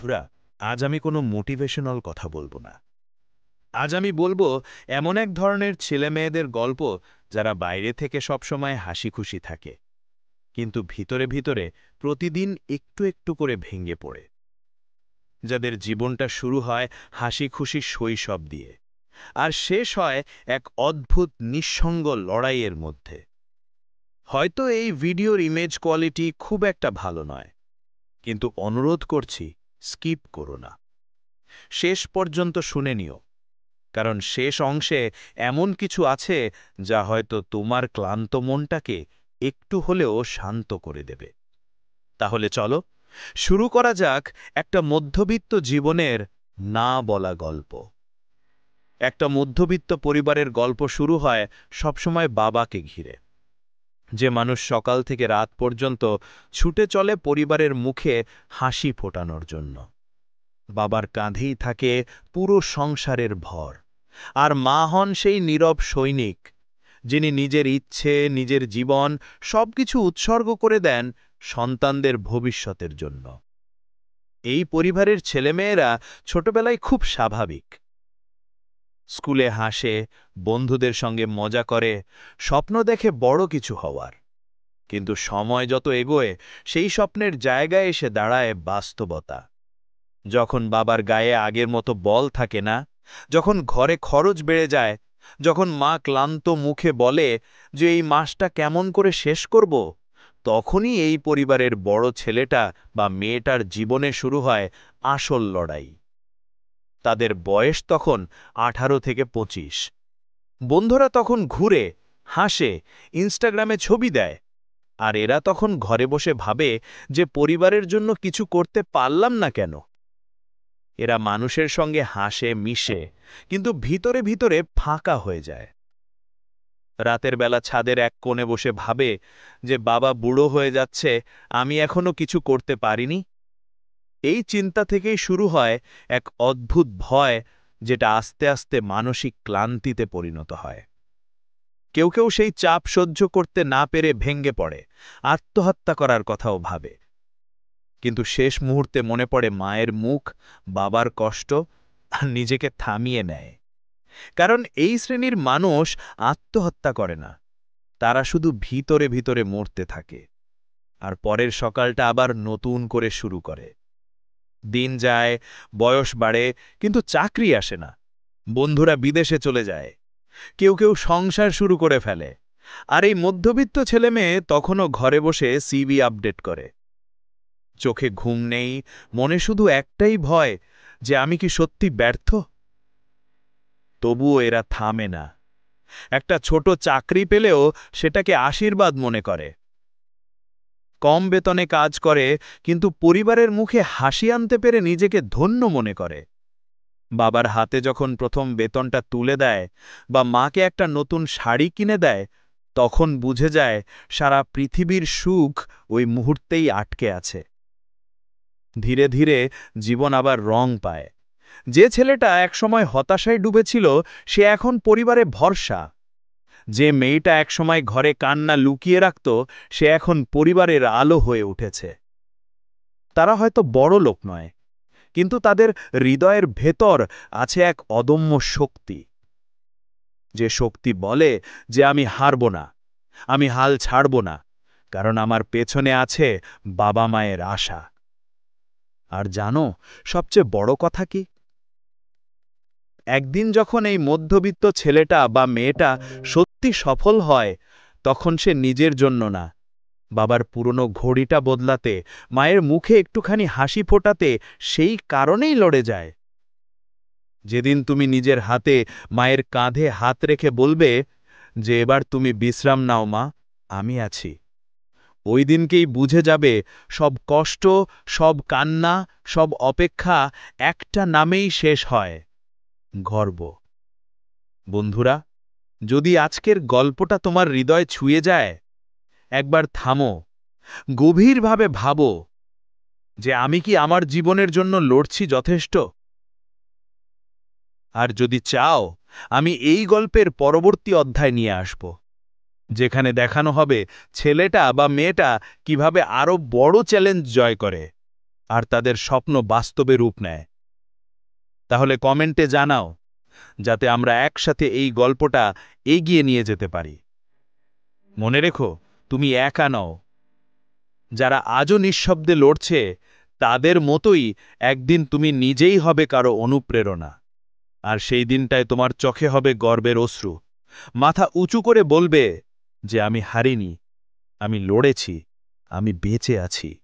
বন্ধুরা, আজ আমি কোনো মোটিভেশনাল কথা বলবো না। আজ আমি বলবো এমন এক ধরনের ছেলেমেয়েদের গল্প যারা বাইরে থেকে সবসময় হাসি খুশি থাকে, কিন্তু ভিতরে ভিতরে প্রতিদিন একটু একটু করে ভেঙে পড়ে। যাদের জীবনটা শুরু হয় হাসি খুশি শৈশব দিয়ে, আর শেষ হয় এক অদ্ভুত নিঃসঙ্গ লড়াইয়ের মধ্যে। হয়তো এই ভিডিওর ইমেজ কোয়ালিটি খুব একটা ভালো নয়, কিন্তু অনুরোধ করছি, স্কিপ করো না, শেষ পর্যন্ত শুনে নিও। কারণ শেষ অংশে এমন কিছু আছে যা হয়তো তোমার ক্লান্ত মনটাকে একটু হলেও শান্ত করে দেবে। তাহলে চলো শুরু করা যাক একটা মধ্যবিত্ত জীবনের না বলা গল্প। একটা মধ্যবিত্ত পরিবারের গল্প শুরু হয় সবসময় বাবাকে ঘিরে, যে মানুষ সকাল থেকে রাত পর্যন্ত ছুটে চলে পরিবারের মুখে হাসি ফোটানোর জন্য। বাবার কাঁধেই থাকে পুরো সংসারের ভর, আর মা হন সেই নীরব সৈনিক, যিনি নিজের ইচ্ছে, নিজের জীবন সবকিছু উৎসর্গ করে দেন সন্তানদের ভবিষ্যতের জন্য। এই পরিবারের ছেলেমেয়েরা ছোটবেলায় খুব স্বাভাবিক। স্কুলে হাসে, বন্ধুদের সঙ্গে মজা করে, স্বপ্ন দেখে বড় কিছু হওয়ার। কিন্তু সময় যত এগোয়, সেই স্বপ্নের জায়গায় এসে দাঁড়ায় বাস্তবতা। যখন বাবার গায়ে আগের মতো বল থাকে না, যখন ঘরে খরচ বেড়ে যায়, যখন মা ক্লান্ত মুখে বলে যে এই মাসটা কেমন করে শেষ করব, তখনই এই পরিবারের বড় ছেলেটা বা মেয়েটার জীবনে শুরু হয় আসল লড়াই। তাদের বয়স তখন 18 থেকে 25। বন্ধুরা তখন ঘুরে, হাসে, ইনস্টাগ্রামে ছবি দেয়, আর এরা তখন ঘরে বসে ভাবে যে পরিবারের জন্য কিছু করতে পারলাম না কেন। এরা মানুষের সঙ্গে হাসে, মিশে, কিন্তু ভিতরে ভিতরে ফাঁকা হয়ে যায়। রাতের বেলা ছাদের এক কোণে বসে ভাবে যে বাবা বুড়ো হয়ে যাচ্ছে, আমি এখনো কিছু করতে পারিনি। এই চিন্তা থেকেই শুরু হয় এক অদ্ভুত ভয়, যেটা আস্তে আস্তে মানসিক ক্লান্তিতে পরিণত হয়। কেউ কেউ সেই চাপ সহ্য করতে না পেরে ভেঙে পড়ে, আত্মহত্যা করার কথাও ভাবে। কিন্তু শেষ মুহূর্তে মনে পড়ে মায়ের মুখ, বাবার কষ্ট, আর নিজেকে থামিয়ে নেয়। কারণ এই শ্রেণীর মানুষ আত্মহত্যা করে না, তারা শুধু ভিতরে ভিতরে মরতে থাকে, আর পরের সকালটা আবার নতুন করে শুরু করে। দিন যায়, বয়স বাড়ে, কিন্তু চাকরি আসে না। বন্ধুরা বিদেশে চলে যায়, কেউ কেউ সংসার শুরু করে ফেলে, আর এই মধ্যবিত্ত ছেলেমেয়ে তখনও ঘরে বসে সিভি আপডেট করে। চোখে ঘুম নেই, মনে শুধু একটাই ভয়, যে আমি কি সত্যি ব্যর্থ। তবুও এরা থামে না। একটা ছোট চাকরি পেলেও সেটাকে আশীর্বাদ মনে করে। কম বেতনে কাজ করে, কিন্তু পরিবারের মুখে হাসি আনতে পেরে নিজেকে ধন্য মনে করে। বাবার হাতে যখন প্রথম বেতনটা তুলে দেয়, বা মাকে একটা নতুন শাড়ি কিনে দেয়, তখন বুঝে যায় সারা পৃথিবীর সুখ ওই মুহূর্তেই আটকে আছে। ধীরে ধীরে জীবন আবার রং পায়। যে ছেলেটা একসময় হতাশায় ডুবেছিল, সে এখন পরিবারে ভরসা। যে মেয়েটা একসময় ঘরে কান্না লুকিয়ে রাখত, সে এখন পরিবারের আলো হয়ে উঠেছে। তারা হয়তো বড় লোক নয়, কিন্তু তাদের হৃদয়ের ভেতর আছে এক অদম্য শক্তি, যে শক্তি বলে যে আমি হারব না, আমি হাল ছাড়ব না, কারণ আমার পেছনে আছে বাবা মায়ের আশা। আর জানো সবচেয়ে বড় কথা কি? একদিন যখন এই মধ্যবিত্ত ছেলেটা বা মেয়েটা সত্যি সফল হয়, তখন সে নিজের জন্য না, বাবার পুরনো ঘড়িটা বদলাতে, মায়ের মুখে একটুখানি হাসি ফোটাতে সেই কারণেই লড়ে যায়। যেদিন তুমি নিজের হাতে মায়ের কাঁধে হাত রেখে বলবে যে এবার তুমি বিশ্রাম নাও মা, আমি আছি, ওই দিনকেই বুঝে যাবে সব কষ্ট, সব কান্না, সব অপেক্ষা একটা নামেই শেষ হয়: গর্ব। বন্ধুরা, যদি আজকের গল্পটা তোমার হৃদয় ছুঁয়ে যায়, একবার থামো, গভীরভাবে ভাবো যে আমি কি আমার জীবনের জন্য লড়ছি যথেষ্ট? আর যদি চাও, আমি এই গল্পের পরবর্তী অধ্যায় নিয়ে আসব, যেখানে দেখানো হবে ছেলেটা বা মেয়েটা কিভাবে আরো বড় চ্যালেঞ্জ জয় করে, আর তাদের স্বপ্ন বাস্তবে রূপ নেয়। তাহলে কমেন্টে জানাও, যাতে আমরা একসাথে এই গল্পটা এগিয়ে নিয়ে যেতে পারি। মনে রেখো, তুমি একা নও। যারা আজও নিঃশব্দে লড়ছে, তাদের মতোই একদিন তুমি নিজেই হবে কারো অনুপ্রেরণা। আর সেই দিনটায় তোমার চোখে হবে গর্বের অশ্রু। মাথা উঁচু করে বলবে যে আমি হারিনি, আমি লড়েছি, আমি বেঁচে আছি।